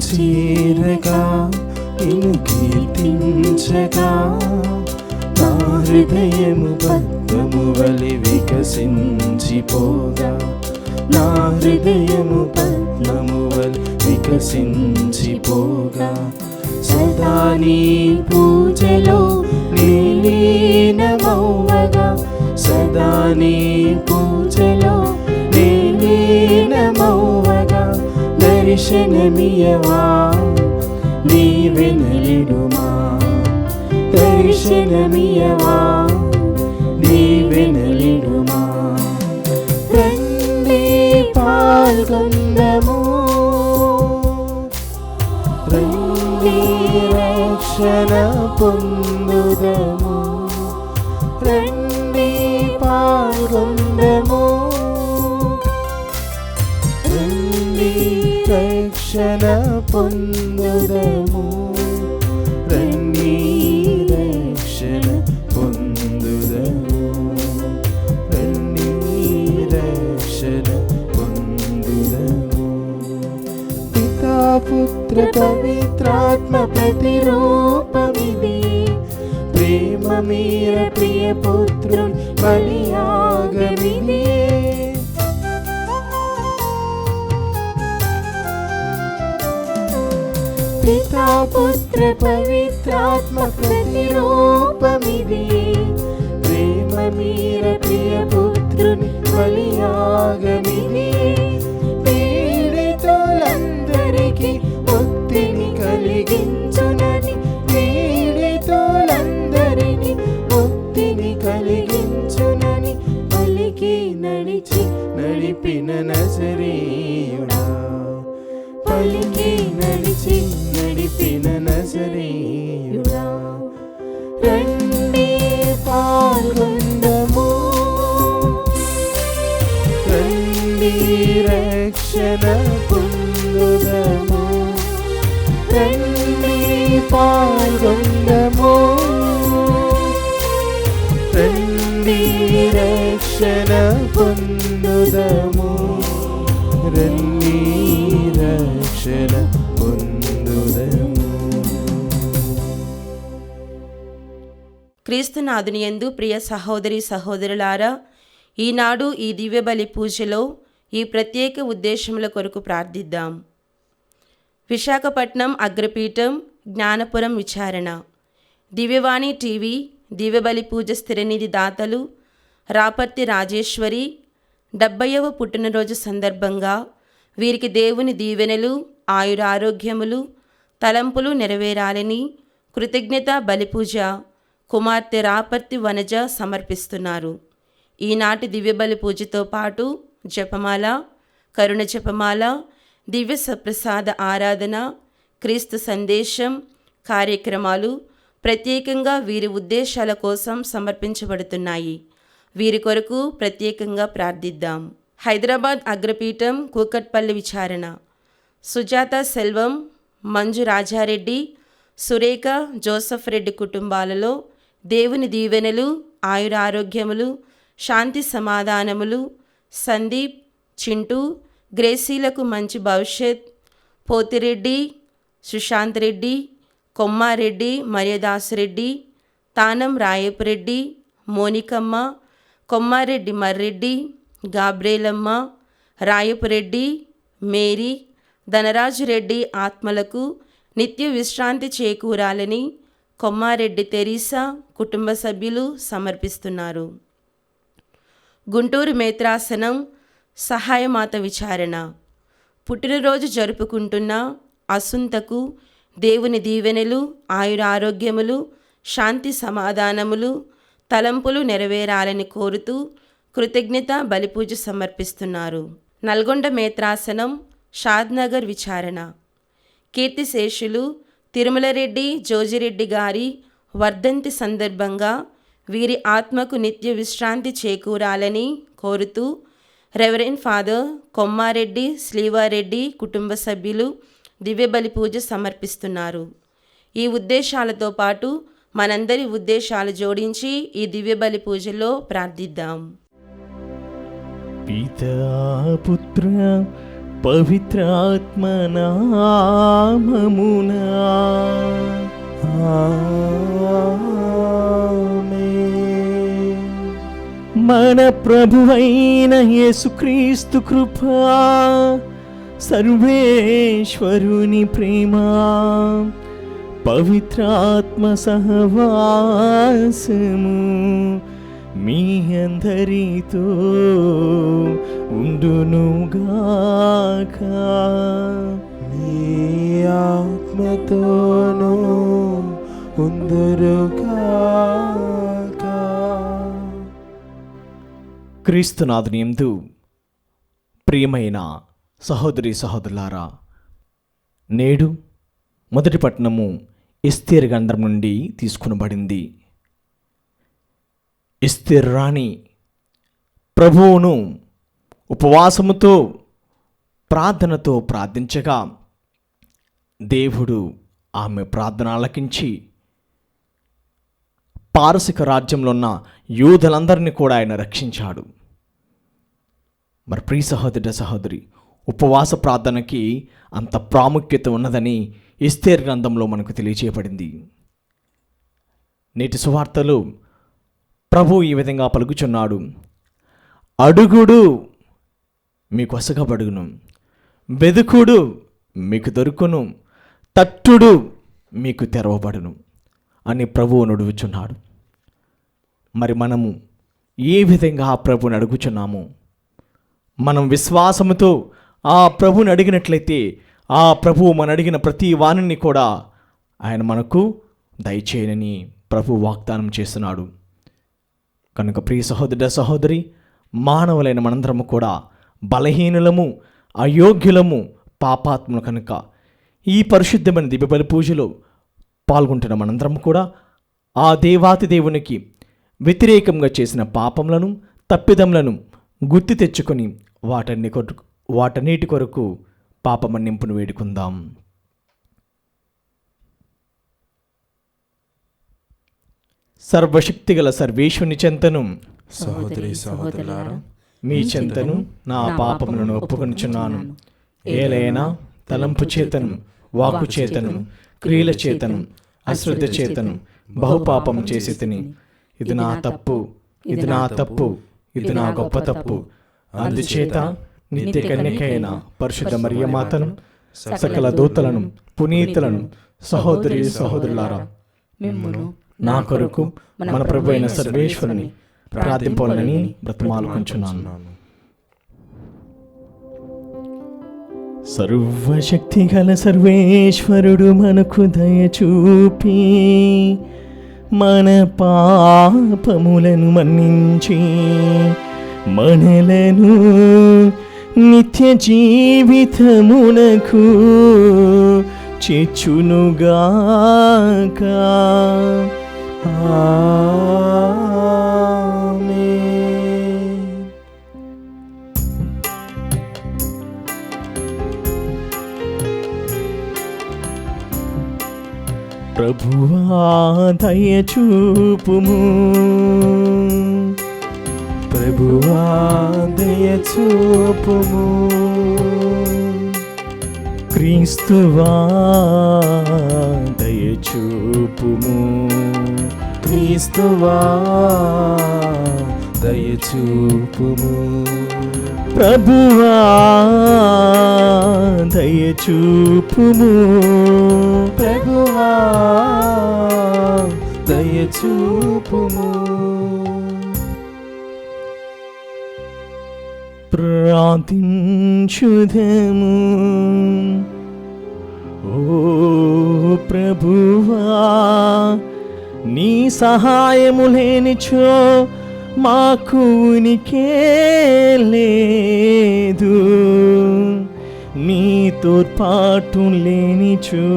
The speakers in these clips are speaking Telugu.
చేరగా నిన్ను కీర్తించగా నా హృదయము పద్మము వలె వికసించిపోగా, నా హృదయము పద్మము వలె వికసించిపోగా, సదా నీ పూజలో లీనమవ్వగా, సదా నీ పూజలో లీనమవ్వగా, దర్శనమియవా నీవెనలిడుమా, దర్శనమియవా నీవెనలిడుమా. రండి పాల్గొందము, రండి రక్షణ పొందుదము, రండి పాల్గొందము, రండి రక్షణ పొందుదము, రండి రక్షణ పొందుదము, రండి రక్షణ పొందుదము. పితా పుత్ర పవిత్రాత్మ ప్రతిరూపమిది, ప్రేమ మీర ప్రియ పుత్రుని బలియాగమిది. పితా పుత్ర పవిత్రాత్మ ప్రతిరూపమిది, ప్రేమ మీర ప్రియ పుత్రుని బలియాగమిది. పీడితులందరికీ ముక్తిని కలిగించునని, పీడితులందరికీ ముక్తిని కలిగించునని పలికి నడిపిన నజరేయుడా, పలికి నడిపిన నజరేయుడా. రండి పాల్గొందము, రండి రక్షణ పొందుదము, రండి పాల్గొందము, రండి రక్షణ పొందుదము, రండి రక్షణ పొందుదము. క్రీస్తునాథుని యందు ప్రియ సహోదరి సహోదరులారా, ఈనాడు ఈ దివ్యబలి పూజలో ఈ ప్రత్యేక ఉద్దేశముల కొరకు ప్రార్థిద్దాం. విశాఖపట్నం అగ్రపీఠం జ్ఞానపురం విచారణ, దివ్యవాణి టీవీ దివ్యబలి పూజ స్థిరనిధి దాతలు రాపర్తి రాజేశ్వరి 70వ పుట్టినరోజు సందర్భంగా వీరికి దేవుని దీవెనలు, ఆయురారోగ్యములు, తలంపులు నెరవేరాలని కృతజ్ఞత బలిపూజ కుమార్తె రాపర్తి వనజ సమర్పిస్తున్నారు. ఈనాటి దివ్యబలి పూజతో పాటు జపమాల, కరుణ జపమాల, దివ్య సప్రసాద ఆరాధన, క్రీస్తు సందేశం కార్యక్రమాలు ప్రత్యేకంగా వీరి ఉద్దేశాల కోసం సమర్పించబడుతున్నాయి. వీరి కొరకు ప్రత్యేకంగా ప్రార్థిద్దాం. హైదరాబాద్ అగ్రపీఠం కూకట్పల్లి విచారణ, సుజాత సెల్వం, మంజు రాజారెడ్డి, సురేఖ జోసఫ్ రెడ్డి కుటుంబాలలో దేవుని దీవెనలు, ఆయురారోగ్యములు, శాంతి సమాధానములు, సందీప్, చింటూ, గ్రేసీలకు మంచి భవిష్యత్, పోతిరెడ్డి, సుశాంత్ రెడ్డి, కొమ్మారెడ్డి, మర్యాదాసురెడ్డి, తానం రాయపురెడ్డి, మోనికమ్మ, కొమ్మారెడ్డి మర్రెడ్డి, గాబ్రేలమ్మ, రాయపురెడ్డి, మేరీ, ధనరాజురెడ్డి ఆత్మలకు నిత్య విశ్రాంతి చేకూరాలని కొమ్మారెడ్డి తెరీసా కుటుంబ సభ్యులు సమర్పిస్తున్నారు. గుంటూరు మేత్రాసనం సహాయమాత విచారణ, పుట్టినరోజు జరుపుకుంటున్న అసుంతకు దేవుని దీవెనలు, ఆయురారోగ్యములు, శాంతి సమాధానములు, తలంపులు నెరవేరాలని కోరుతూ కృతజ్ఞత బలిపూజ సమర్పిస్తున్నారు. నల్గొండ మేత్రాసనం షాద్నగర్ విచారణ, కీర్తిశేషులు తిరుమలరెడ్డి జోజిరెడ్డి గారి వర్ధంతి సందర్భంగా వీరి ఆత్మకు నిత్య విశ్రాంతి చేకూరాలని కోరుతూ రెవరెండ్ ఫాదర్ కొమ్మారెడ్డి శ్రీవారెడ్డి కుటుంబ సభ్యులు దివ్యబలి పూజ సమర్పిస్తున్నారు. ఈ ఉద్దేశాలతో పాటు మనందరి ఉద్దేశాలు జోడించి ఈ దివ్యబలి పూజలో ప్రార్థిద్దాం. పితా పుత్ర పవిత్రాత్మ నామమునా. ఆమేన్. మన ప్రభువైన యేసుక్రీస్తు కృపా, సర్వేశ్వరుని ప్రేమ, పవిత్రాత్మ సహవాసము మీ అందరితో ఉండునుగాక. మీ ఆత్మతోనూ ఉందురుగాక. క్రీస్తునాథుని యందు ప్రియమైన సహోదరి సహోదరులారా, నేడు మొదటి పట్టణము ఎస్తేరు గ్రంథం నుండి తీసుకునబడింది. ఎస్తేరు రాణి ప్రభువును ఉపవాసముతో ప్రార్థనతో ప్రార్థించగా దేవుడు ఆమె ప్రార్థన ఆలకించి పారసిక రాజ్యంలో ఉన్న యూదులందరినీ కూడా ఆయన రక్షించాడు. మరి ప్రియ సహోదర సహోదరి, ఉపవాస ప్రార్థనకి అంత ప్రాముఖ్యత ఉన్నదని ఎస్తేరు గ్రంథంలో మనకు తెలియజేయబడింది. నేటి సువార్తలో ప్రభు ఈ విధంగా పలుకుచున్నాడు: అడుగుడు మీకు వసగబడును, వెదుకుడు మీకు దొరుకును, తట్టుడు మీకు తెరవబడును అని ప్రభువు నడువుచున్నాడు. మరి మనము ఏ విధంగా ఆ ప్రభువుని అడుగుచున్నాము? మనం విశ్వాసముతో ఆ ప్రభువుని అడిగినట్లయితే ఆ ప్రభువు మన అడిగిన ప్రతి వాణిని కూడా ఆయన మనకు దయచేయనని ప్రభు వాగ్దానం చేస్తున్నాడు. కనుక ప్రియ సహోదర సహోదరి, మానవులైన మనందరము కూడా బలహీనులము, అయోగ్యులము, పాపాత్ములు. కనుక ఈ పరిశుద్ధమైన దివ్యబలి పూజలో పాల్గొంటున్న మనందరం కూడా ఆ దేవాతి దేవునికి వ్యతిరేకంగా చేసిన పాపములను, తప్పిదములను గుర్తు తెచ్చుకొని వాటన్నిటి కొరకు పాపమన్నింపును వేడుకుందాం. సర్వశక్తిగల సర్వేశ్వరుని చెంతను సహోదరి సహోదరులారా, మీ చెంతను నా పాపములను ఒప్పుకొనుచున్నాను. ఏలైనా తలంపు చేతను, వాక్కు చేతను, క్రియల చేతను, అశ్రద్ధ చేతను బహుపాపం చేసి తిని. ఇది నా తప్పు, ఇది నా తప్పు, ఇది నా గొప్ప తప్పు. అందుచేత నిత్య కన్యకైన పరిశుద్ధ మరియమాతను, సకల దూతలను, పునీతులను, సహోదరి సహోదరులారా, మిమ్మును నా కొరకు మన ప్రభు అయిన సర్వేశ్వరుని ప్రార్థింపాలని బ్రతిమాలుకొంచున్నాను. సర్వశక్తి గల సర్వేశ్వరుడు మనకు దయచూపి మన పాపములను మన్నించి మనలను నిత్య జీవితమునకు చేర్చునుగాక. ఆమేన్. ప్రభువా దయచూపుము, ప్రభువా దయచూపుము, క్రీస్తువా దయచూపుము, క్రీస్తువా దయచూపుము, ప్రభువా దయచూపుము, ప్రభువా దయచూపుము. ప్రార్థించుదము. ఓ ప్రభువా, నీ సహాయము లేనిచో మాకు ఉనికే లేదు, నీ తోడ్పాటు లేనిచో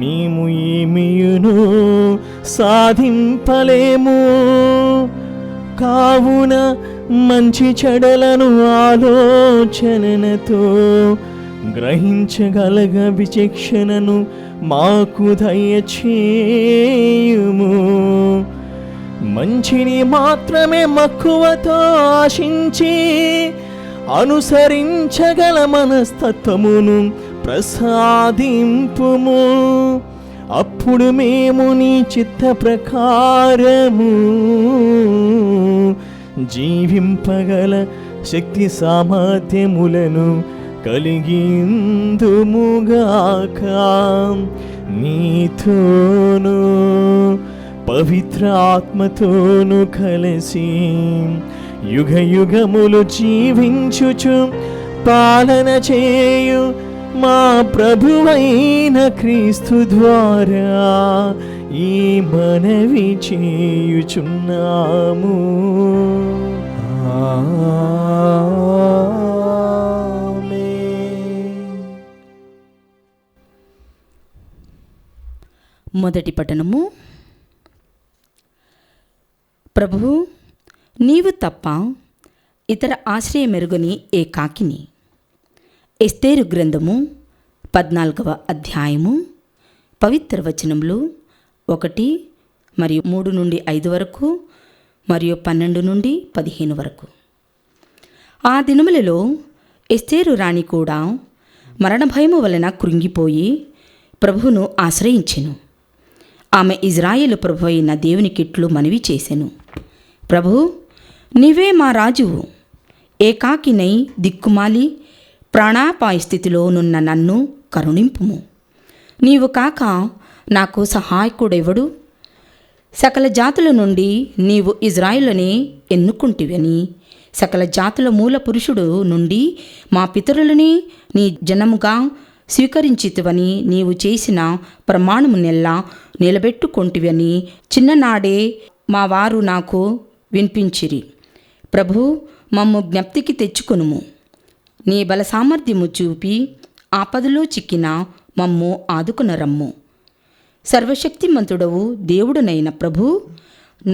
మేము ఏమియును సాధింపలేము. కావున మంచి చెడలను ఆలోచనతో గ్రహించగలగ విచక్షణను మాకు దయచేయుము. మంచిని మాత్రమే మక్కువతో ఆశించి అనుసరించగల మనస్తత్వమును ప్రసాదింపుము. అప్పుడు మేము నీ చిత్త ప్రకారము జీవింపగల శక్తి సామర్థ్యములను కలిగిందుముగాక. నీతోను పవిత్ర ఆత్మతోను కలిసి యుగ యుగములు జీవించుచు పాలన చేయు మా ప్రభువైన క్రీస్తు ద్వారా ఈ మనవి చేయుచున్నాము. మొదటి పఠనము. ప్రభువు, నీవు తప్ప ఇతర ఆశ్రయమెరుగని ఏకాకిని. ఎస్తేరు గ్రంథము 14వ అధ్యాయము పవిత్ర వచనములు 1 మరియు 3 నుండి 5 వరకు మరియు 12 నుండి 15 వరకు. ఆ దినములలో ఎస్తేరు రాణి కూడా మరణభయము వలన కృంగిపోయి ప్రభువును ఆశ్రయించెను. ఆమె ఇజ్రాయేలు ప్రభు అయిన దేవునికిట్లు మనవి చేసెను. ప్రభు, నీవే మా రాజువు. ఏకాకినై దిక్కుమాలి ప్రాణాపాయ స్థితిలో నున్న నన్ను కరుణింపుము. నీవు కాక నాకు సహాయకుడెవడు? సకల జాతుల నుండి నీవు ఇజ్రాయేలునే ఎన్నుకుంటివని, సకల జాతుల మూల పురుషుడు నుండి మా పితరులని నీ జనముగా స్వీకరించితివని నీవు చేసిన ప్రమాణము నెల్లా నిలబెట్టుకొంటివని చిన్ననాడే మా వారు నాకు వినిపించిరి. ప్రభు, మమ్ము జ్ఞప్తికి తెచ్చుకొనుము. నీ బల సామర్థ్యము చూపి ఆపదలో చిక్కిన మమ్ము ఆదుకునరమ్ము. సర్వశక్తిమంతుడవు దేవుడునైన ప్రభు,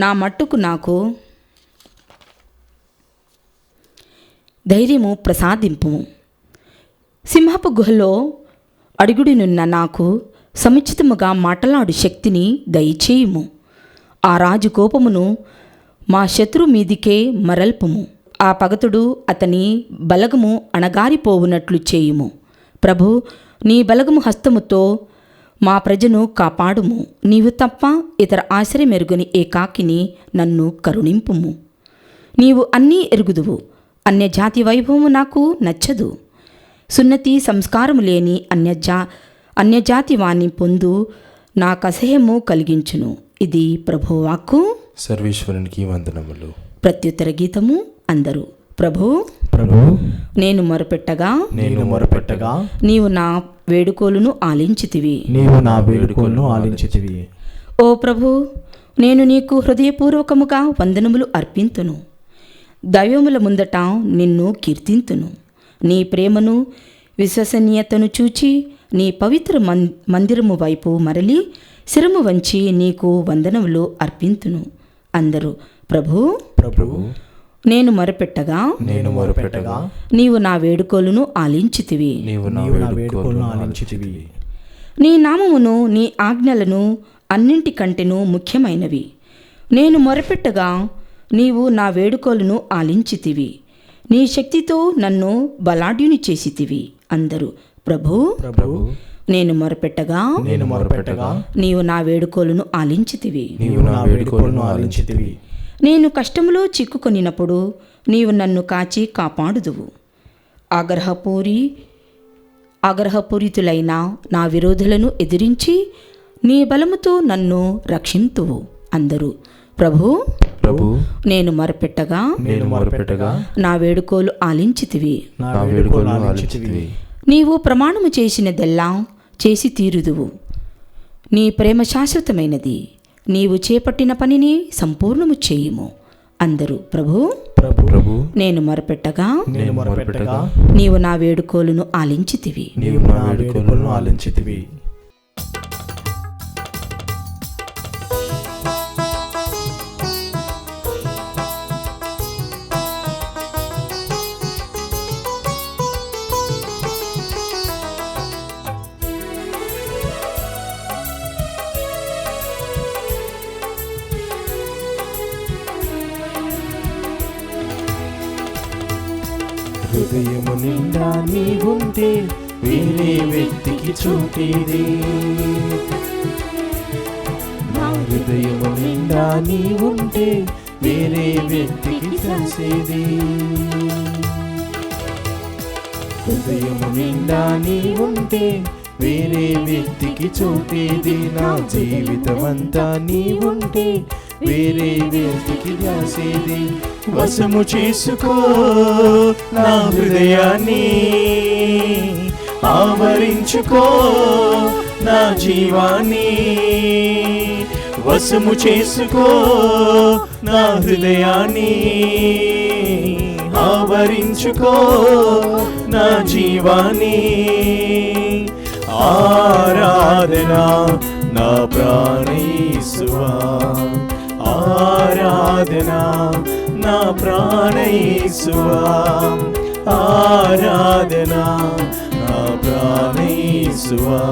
నా మట్టుకు నాకు ధైర్యము ప్రసాదింపుము. సింహపు గుహలో అడుగుడినున్న నాకు సముచితముగా మాటలాడు శక్తిని దయచేయుము. ఆ రాజు కోపమును మా శత్రు మీదికే మరల్పుము. ఆ పగతుడు అతని బలగము అణగారిపోవునట్లు చేయుము. ప్రభు, నీ బలగము హస్తముతో మా ప్రజను కాపాడుము. నీవు తప్ప ఇతర ఆశ్రయమెరుగని ఏకాకిని నన్ను కరుణింపుము. నీవు అన్నీ ఎరుగుదువు. అన్యజాతి వైభవము నాకు నచ్చదు. సున్నతి సంస్కారము లేని అన్యజాతి వాణ్ణి పొందు నాకు అసహ్యము కలిగించును. ఇది ప్రభువాక్కు. సర్వేశ్వరునికి వందనములు. ప్రత్యుత్తర గీతము. అందరూ ప్రభు, నేను మొరపెట్టగా నీవు నా వేడుకోలును ఆలించితివి. ఓ ప్రభు, నేను నీకు హృదయపూర్వకముగా వందనములు అర్పింతును. దైవముల ముందట నిన్ను కీర్తింతును. నీ ప్రేమను విశ్వసనీయతను చూచి నీ పవిత్ర మందిరము వైపు మరలి శిరము వంచి నీకు వందనములు అర్పింతును. అందరూ ప్రభు, నేను మొరపెట్టగా నీవు నా వేడుకోలును ఆలించితివి. నీ నామమును నీ ఆజ్ఞలను అన్నింటికంటేను ముఖ్యమైనవి. నేను మొరపెట్టగా నీవు నా వేడుకోలును ఆలించితివి. నీ శక్తితో నన్ను బలాఢ్యుని చేసితివి. అందరూ ప్రభు, నేను మొరపెట్టగా నీవు నా వేడుకోలును ఆలించితివి. నేను కష్టములో చిక్కుకొనినప్పుడు నీవు నన్ను కాచి కాపాడుదువు. ఆగ్రహపూరితులైన నా విరోధులను ఎదిరించి నీ బలముతో నన్ను రక్షింతువు. అందరూ ప్రభు, నేను మొరపెట్టగా నా వేడుకోలు ఆలించితివి. నీవు ప్రమాణము చేసినదెల్లా చేసి తీరుదువు. నీ ప్రేమ శాశ్వతమైనది. నీవు చేపట్టిన పనిని సంపూర్ణము చేయుము. అందరూ ప్రభు, నేను మొరపెట్టగా నీవు నా వేడుకోలును ఆలించితివి. హృదయము నిండా నీవుంటే వేరే వ్యక్తికి చోటేది. నా హృదయము నిండా నీవుంటే వేరే వ్యక్తికి చేసేది. హృదయము నిండా నీవుంటే వేరే వ్యక్తికి చోటేది. నా జీవితమంతా నీవుంటే వేరే వ్యక్తికి రాసేది. వశము చేసుకో నా హృదయాన్ని, ఆవరించుకో నా జీవాన్ని. వశము చేసుకో నా హృదయాన్ని, ఆవరించుకో నా జీవాన్ని. ఆరాధన నా ప్రాణయేసువా, ఆరాధన నా ప్రాణయేసువా, ఆరాధన నా ప్రాణయేసువా,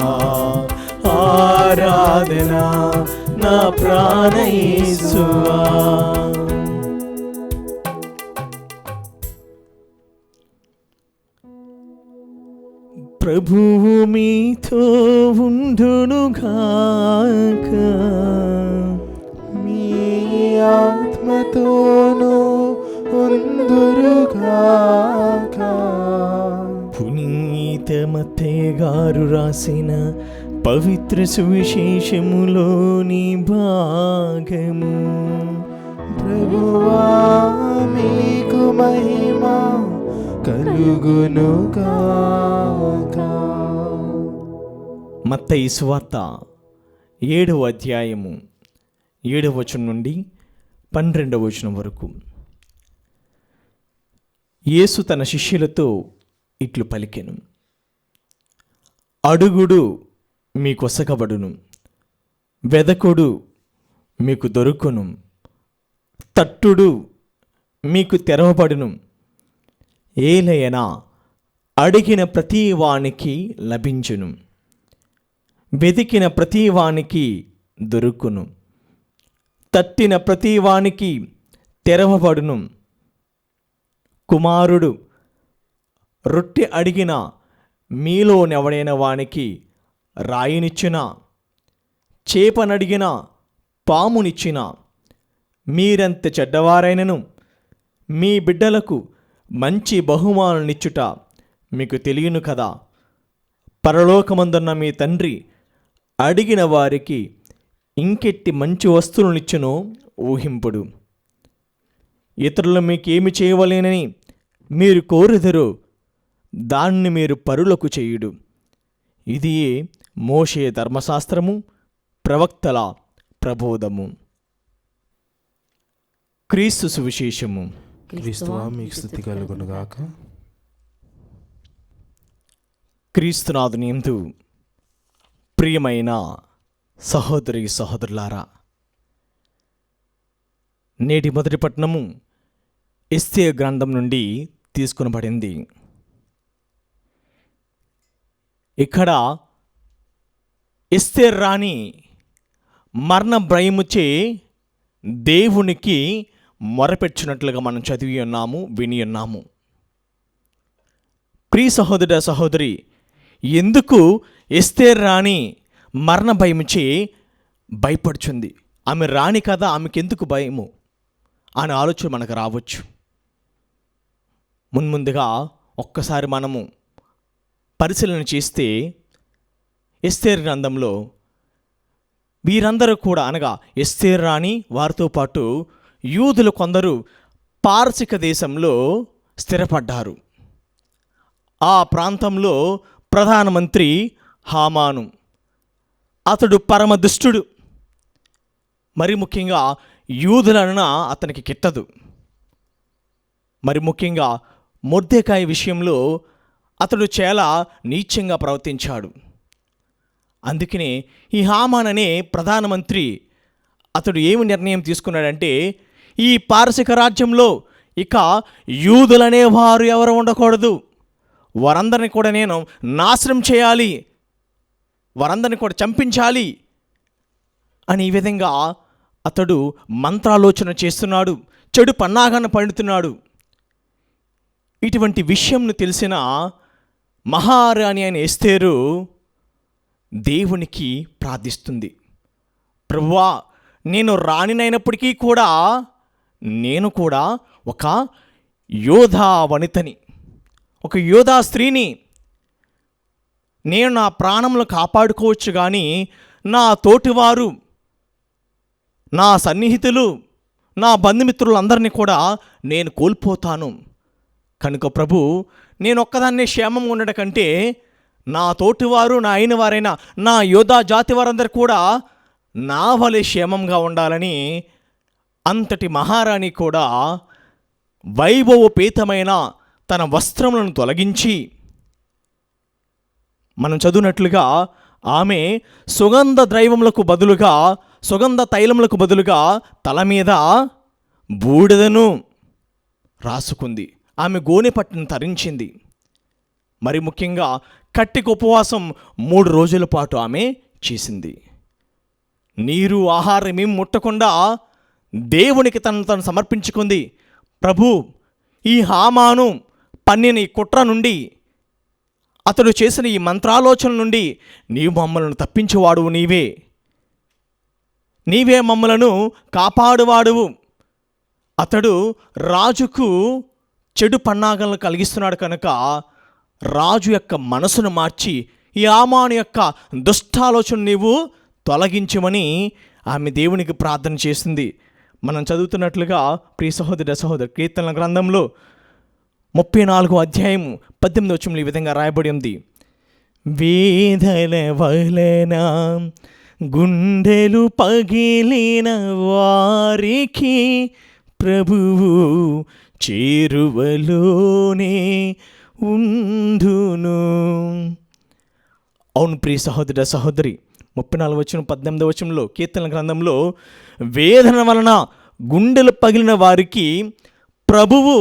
ఆరాధన నా ప్రాణయేసువా. ప్రభువు మీతో ఉండునుగాక, మీ ఆత్మతోనూ ఉందురుగాక. పునీత మత్తయి గారు రాసిన పవిత్ర సువిశేషములోని భాగము. ప్రభువా మీకు మహిమ కలుగునుగాక. మత్తయి సువార్త 7వ అధ్యాయము 7వ వచనం నుండి 12వ వచనం వరకు. యేసు తన శిష్యులతో ఇట్లు పలికెను. అడుగుడు మీకు ఒసగబడును, వెదకుడు మీకు దొరుకును, తట్టుడు మీకు తెరవబడును. ఏలయనా అడిగిన ప్రతి వానికి లభించును, వెదికిన ప్రతి వానికి దొరుకును, తట్టిన ప్రతి వానికి తెరవబడును. కుమారుడు రొట్టె అడిగిన మీలోనెవడైన వానికి రాయినిచ్చిన, చేపనడిగిన పామునిచ్చిన, మీరెంత చెడ్డవారైనను మీ బిడ్డలకు మంచి బహుమానునిచ్చుట మీకు తెలియను కదా. పరలోకమందున్న మీ తండ్రి అడిగిన వారికి ఇంకెట్టి మంచి వస్తువులనిచ్చునో ఊహింపుడు. ఇతరులు మీకేమి చేయవలేనని మీరు కోరుదరో దాన్ని మీరు పరులకు చేయుడు. ఇది మోషే ధర్మశాస్త్రము, ప్రవక్తల ప్రబోధము. క్రీస్తు సువిశేషము. క్రీస్తువా మీకు స్తుతి కలుగునుగాక. క్రీస్తునాథుని యందు ప్రియమైన సహోదరి సహోదరులారా, నేటి మొదటి పట్టణము ఎస్తేరు గ్రంథం నుండి తీసుకునబడింది. ఇక్కడ ఎస్తేరు రాణి మరణ భయముచే దేవునికి మొరపెచ్చినట్లుగా మనం చదివి ఉన్నాము, విని ఉన్నాము. ప్రియ సహోదర సహోదరి, ఎందుకు ఎస్తేరు రాణి మరణ భయముచే భయపడుచుంది? ఆమె రాణి కదా, ఆమెకి ఎందుకు భయము అనే ఆలోచన మనకు రావచ్చు. మున్ముందుగా ఒక్కసారి మనము పరిశీలన చేస్తే ఎస్తేరు గ్రంథంలో వీరందరూ కూడా, అనగా ఎస్తేరు రాణి వారితో పాటు యూదులు కొందరు పారసిక దేశంలో స్థిరపడ్డారు. ఆ ప్రాంతంలో ప్రధానమంత్రి హామాను, అతడు పరమ దుష్టుడు. మరి ముఖ్యంగా యూదులన అతనికి కిట్టదు. మరి ముఖ్యంగా మొర్దెకాయి విషయంలో అతడు చాలా నీచంగా ప్రవర్తించాడు. అందుకనే ఈ హామాన్ అనే ప్రధానమంత్రి అతడు ఏమి నిర్ణయం తీసుకున్నాడంటే, ఈ పారసిక రాజ్యంలో ఇక యూదులనే వారు ఎవరు ఉండకూడదు, వారందరిని కూడా నేను నాశనం చేయాలి, వారందరిని కూడా చంపించాలి అని ఈ విధంగా అతడు మంత్రాలోచన చేస్తున్నాడు, చెడు పన్నాగాన్ని పండుతున్నాడు. ఇటువంటి విషయంను తెలిసిన మహారాణి అయిన ఎస్తేరు దేవునికి ప్రార్థిస్తుంది. ప్రభువా, నేను రాణినైనప్పటికీ కూడా నేను కూడా ఒక యోధా వనితని, ఒక యోధా స్త్రీని. నేను నా ప్రాణములు కాపాడుకోవచ్చు, కానీ నా తోటివారు, నా సన్నిహితులు, నా బంధుమిత్రులందరినీ కూడా నేను కోల్పోతాను. కనుక ప్రభు, నేను ఒక్కదాన్నే క్షేమంగా ఉండడం కంటే నా తోటివారు, నా అయిన వారైన నా యోధా జాతి వారందరూ కూడా నా వలె క్షేమంగా ఉండాలని అంతటి మహారాణి కూడా వైభవోపేతమైన తన వస్త్రములను తొలగించి, మనం చదువునట్లుగా ఆమె సుగంధ ద్రైవములకు బదులుగా, సుగంధ తైలములకు బదులుగా తల మీద బూడిదను రాసుకుంది. ఆమె గోనె పట్టును ధరించింది. మరి ముఖ్యంగా కట్టిక ఉపవాసం 3 రోజుల పాటు ఆమె చేసింది. నీరు ఆహారం ఏం ముట్టకుండా దేవునికి తను సమర్పించుకుంది. ప్రభు, ఈ హామాను పన్నిన ఈ కుట్ర నుండి, అతడు చేసిన ఈ మంత్రాలోచన నుండి నీవు మమ్మలను తప్పించేవాడువు, నీవే మమ్మలను కాపాడువాడువు. అతడు రాజుకు చెడు పన్నాగలను కలిగిస్తున్నాడు కనుక రాజు యొక్క మనసును మార్చి ఈ హామాను యొక్క దుష్టాలోచన నీవు తొలగించమని ఆమె దేవునికి ప్రార్థన చేసింది. మనం చదువుతున్నట్లుగా ప్రియ సహోదరి కీర్తనల గ్రంథంలో 34వ అధ్యాయం 18వ వచనంలో ఈ విధంగా రాయబడి ఉంది. వేదన వలన గుండెలు పగిలిన వారికి ప్రభువు చేరువలోనే ఉండును. అవును ప్రియ సహోదరి 34వ వచనం 18వ వచనంలో కీర్తనల గ్రంథంలో వేదన వలన గుండెలు పగిలిన వారికి ప్రభువు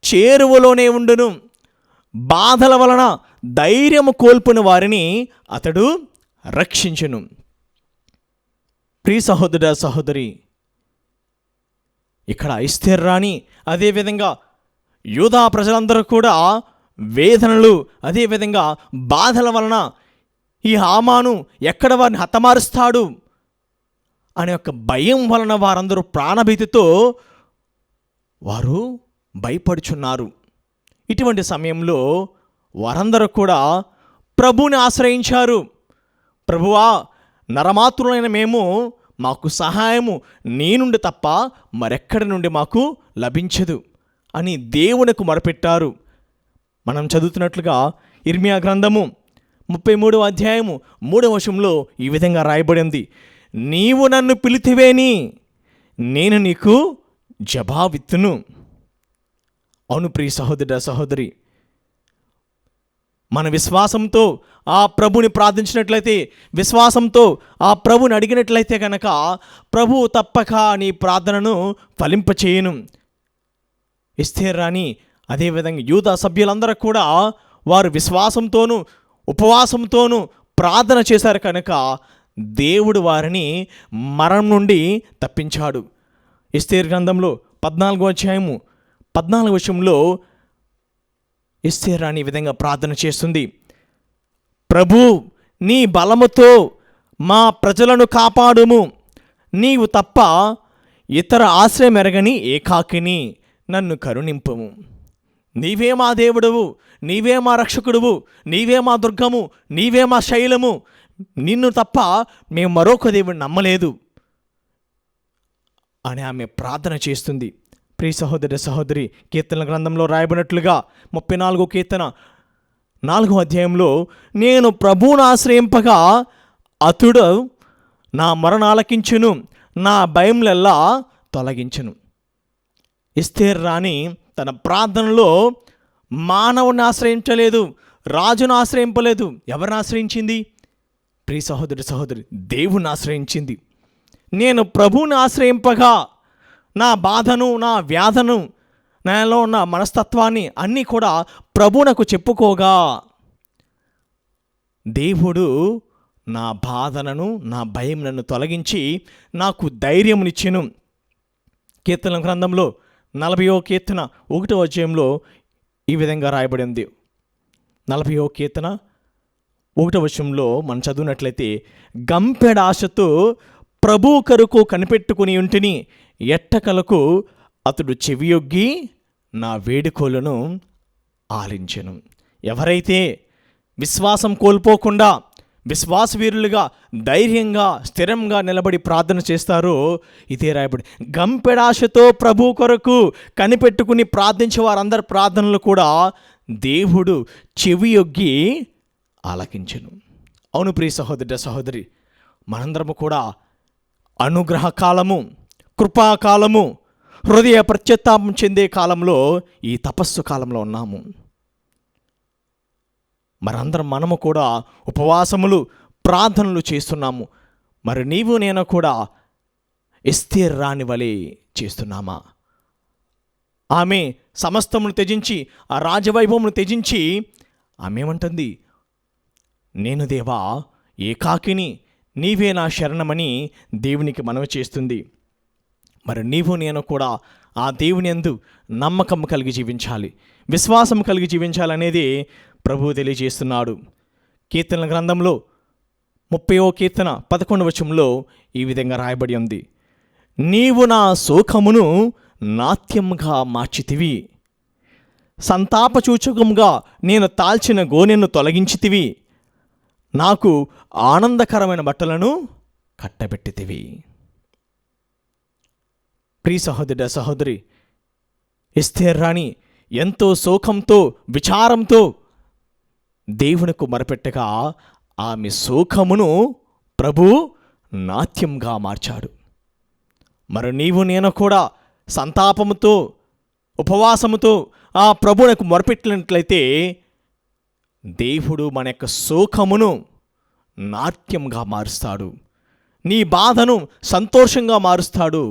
చేరువలోనే ఉండును, బాధల వలన ధైర్యము కోల్పోయిన వారిని అతడు రక్షించును. ప్రియ సహోదరి, ఇక్కడ ఎస్తేరు రాణి, అదేవిధంగా యూదా ప్రజలందరూ కూడా వేదనలు, అదేవిధంగా బాధల వలన ఈ హామాను ఎక్కడ వారిని హతమారుస్తాడు అనే ఒక భయం వలన వారందరూ ప్రాణభీతితో వారు భయపడుచున్నారు. ఇటువంటి సమయంలో వారందరూ కూడా ప్రభువుని ఆశ్రయించారు. ప్రభువా, నరమాతృలైన మేము, మాకు సహాయము నీ నుండి తప్ప మరెక్కడి నుండి మాకు లభించదు అని దేవునికి మొరపెట్టారు. మనం చదువుతున్నట్లుగా ఇర్మియా గ్రంథము 33వ అధ్యాయము 3వ వచనంలో ఈ విధంగా రాయబడింది. నీవు నన్ను పిలితివేని నేను నీకు జవాబిత్తును. అవును ప్రియ సహోదరి, మన విశ్వాసంతో ఆ ప్రభుని ప్రార్థించినట్లయితే, విశ్వాసంతో ఆ ప్రభుని అడిగినట్లయితే కనుక ప్రభువు తప్పక నీ ప్రార్థనను ఫలింపచేయను. ఎస్తేరు రాణి, అదేవిధంగా యూదా సభ్యులందరూ కూడా వారు విశ్వాసంతోనూ ఉపవాసంతోనూ ప్రార్థన చేశారు కనుక దేవుడు వారిని మరణం నుండి తప్పించాడు. ఎస్తేరు గ్రంథంలో 14వ అధ్యాయము 14వ వచనంలో ఎస్తేరు రాణి ఈ విధంగా ప్రార్థన చేస్తుంది. ప్రభు, నీ బలముతో మా ప్రజలను కాపాడుము, నీవు తప్ప ఇతర ఆశ్రయం ఎరగని ఏకాకిని నన్ను కరుణింపుము. నీవే మా దేవుడవు, నీవే మా రక్షకుడువు, నీవే మా దుర్గము, నీవే మా శైలము, నిన్ను తప్ప మేము మరొక దేవుడిని నమ్మలేదు అని ఆమె ప్రార్థన చేస్తుంది. ప్రియ సహోదరి, కీర్తనల గ్రంథంలో రాయబడినట్లుగా 34వ కీర్తన 4వ అధ్యాయంలో నేను ప్రభువును ఆశ్రయింపగా అతడు నా మొరను ఆలకించును, నా భయములెల్లా తొలగించును. ఎస్తేరు రాణి తన ప్రార్థనలో మానవుని ఆశ్రయించలేదు, రాజును ఆశ్రయింపలేదు. ఎవరిని ఆశ్రయించింది? ప్రియ సహోదరి, దేవుని ఆశ్రయించింది. నేను ప్రభువుని ఆశ్రయింపగా నా బాధను, నా వ్యాధను, నాలో ఉన్న మనస్తత్వాన్ని అన్నీ కూడా ప్రభువునకు చెప్పుకోగా దేవుడు నా బాధలను, నా భయములను తొలగించి నాకు ధైర్యమునిచ్చెను. కీర్తన గ్రంథంలో 40వ కీర్తన 1వ అధ్యాయంలో ఈ విధంగా రాయబడి ఉంది. 40వ కీర్తన 1వ వచనంలో మనం చదివినట్లయితే, గంపెడాశతో ప్రభు కొరకు కనిపెట్టుకుని ఉంటిని, ఎట్టకలకు అతడు చెవియొగ్గి నా వేడుకోలను ఆలించెను. ఎవరైతే విశ్వాసం కోల్పోకుండా విశ్వాసవీరులుగా ధైర్యంగా స్థిరంగా నిలబడి ప్రార్థన చేస్తారో, ఇదే రాయబడి, గంపెడాశతో ప్రభు కొరకు కనిపెట్టుకుని ప్రార్థించే వారందరి ప్రార్థనలు కూడా దేవుడు చెవియొగ్గి ఆలకించెను. అవును ప్రియ సహోదర సహోదరి, మనందరము కూడా అనుగ్రహ కాలము, కృపాకాలము, హృదయ ప్రత్యత్తాపం చెందే కాలంలో, ఈ తపస్సు కాలంలో ఉన్నాము. మరందరం మనము కూడా ఉపవాసములు, ప్రార్థనలు చేస్తున్నాము. మరి నీవు నేను కూడా ఎస్తేరు రాణి వలె చేస్తున్నామా? ఆమె సమస్తమును త్యజించి, ఆ రాజవైభవమును త్యజించి ఆమె ఏమంటుంది? నేను దేవా ఏకాకిని, నీవే నా శరణమని దేవునికి మనవి చేస్తుంది. మరి నీవు నేను కూడా ఆ దేవుని యందు నమ్మకం కలిగి జీవించాలి, విశ్వాసం కలిగి జీవించాలనేది ప్రభువు తెలియజేస్తున్నాడు. కీర్తనల గ్రంథంలో 30వ కీర్తన 11వ వచనంలో ఈ విధంగా రాయబడి ఉంది, నీవు నా శోకమును నాట్యంగా మార్చితివి, సంతాపసూచకముగా నేను తాల్చిన గోనెను తొలగించితివి, నాకు ఆనందకరమైన బట్టలను కట్టబెట్టితివి. ప్రియ సహోదర సహోదరి, ఎస్తేరు రాణి ఎంతో శోకంతో విచారంతో దేవునికి మొరపెట్టగా ఆమె శోకమును ప్రభు నాట్యంగా మార్చాడు. మరి నీవు నేను కూడా సంతాపముతో ఉపవాసముతో ఆ ప్రభువునకు మొరపెట్టినట్లయితే దేవుడు మన యొక్క శోకమును నాట్యంగా మారుస్తాడు, నీ బాధను సంతోషంగా మారుస్తాడు.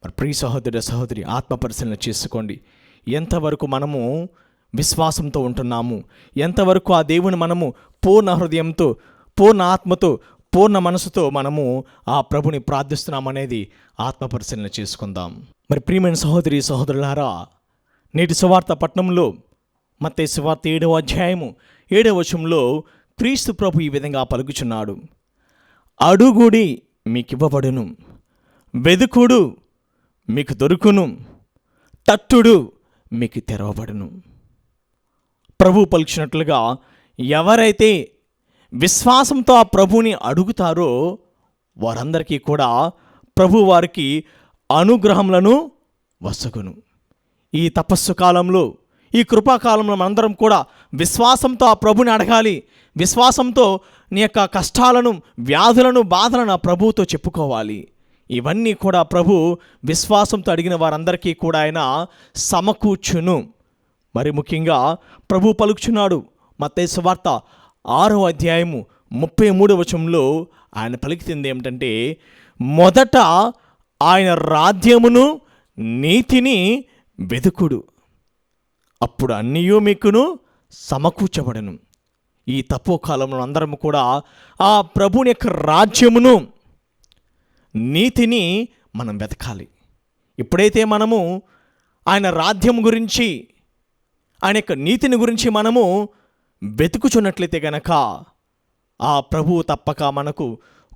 మరి ప్రియ సహోదర సహోదరి, ఆత్మపరిశీలన చేసుకోండి. ఎంతవరకు మనము విశ్వాసంతో ఉంటున్నాము, ఎంతవరకు ఆ దేవుని మనము పూర్ణ హృదయంతో, పూర్ణ ఆత్మతో, పూర్ణ మనసుతో మనము ఆ ప్రభుని ప్రార్థిస్తున్నామనేది ఆత్మపరిశీలన చేసుకుందాం. మరి ప్రియమైన సహోదరి సహోదరులారా, నేటి సువార్త పట్టణంలో మత్తయి సువార్త 7వ అధ్యాయము 7వ వచనంలో క్రీస్తు ప్రభు ఈ విధంగా పలుకుచున్నాడు, అడుగుడి మీకివ్వబడును, వెదుకుడు మీకు దొరుకును, తట్టుడు మీకు తెరవబడును. ప్రభు పలికినట్లుగా ఎవరైతే విశ్వాసంతో ఆ ప్రభుని అడుగుతారో వారందరికీ కూడా ప్రభు వారికి అనుగ్రహములను వసగును. ఈ తపస్సు కాలంలో, ఈ కృపాకాలంలో మనందరం కూడా విశ్వాసంతో ఆ ప్రభుని అడగాలి. విశ్వాసంతో నీ యొక్క కష్టాలను, వ్యాధులను, బాధలను ఆ ప్రభువుతో చెప్పుకోవాలి. ఇవన్నీ కూడా ప్రభు విశ్వాసంతో అడిగిన వారందరికీ కూడా ఆయన సమకూర్చును. మరి ముఖ్యంగా ప్రభు పలుకుచున్నాడు. మత్తయి సువార్త 6వ అధ్యాయము 33వ వచనంలో ఆయన పలికింది ఏమిటంటే, మొదట ఆయన రాజ్యమును నీతిని వెదుకుడు, అప్పుడు అన్నీయూ మీకును సమకూర్చబడను. ఈ తపో కాలంలో అందరం కూడా ఆ ప్రభుని యొక్క రాజ్యమును, నీతిని మనం వెతకాలి. ఎప్పుడైతే మనము ఆయన రాజ్యం గురించి, ఆయన యొక్క నీతిని గురించి మనము వెతుకుచున్నట్లయితే గనక ఆ ప్రభువు తప్పక మనకు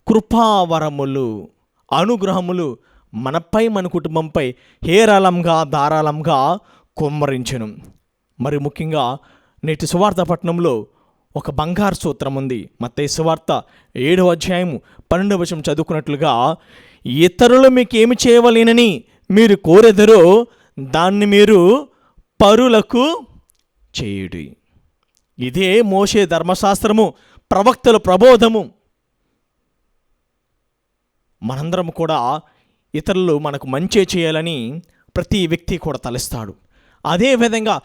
కృపావరములు, అనుగ్రహములు మనపై, మన కుటుంబంపై హేరాళంగా, ధారాళంగా కుమ్మరించెను. మరి ముఖ్యంగా నేటి సువార్త పట్టణంలో ఒక బంగారు సూత్రం ఉంది. మత్తయి సువార్త 7వ అధ్యాయము 12వ వచనం చదువుకున్నట్లుగా, ఇతరులు మీకు ఏమి చేయవలేనని మీరు కోరెదరో దాన్ని మీరు పరులకు చేయుడి. ఇదే మోషే ధర్మశాస్త్రము, ప్రవక్తల ప్రబోధము. మనందరం కూడా ఇతరులు మనకు మంచి చేయాలని ప్రతి వ్యక్తి కూడా తలస్తాడు. అదేవిధంగా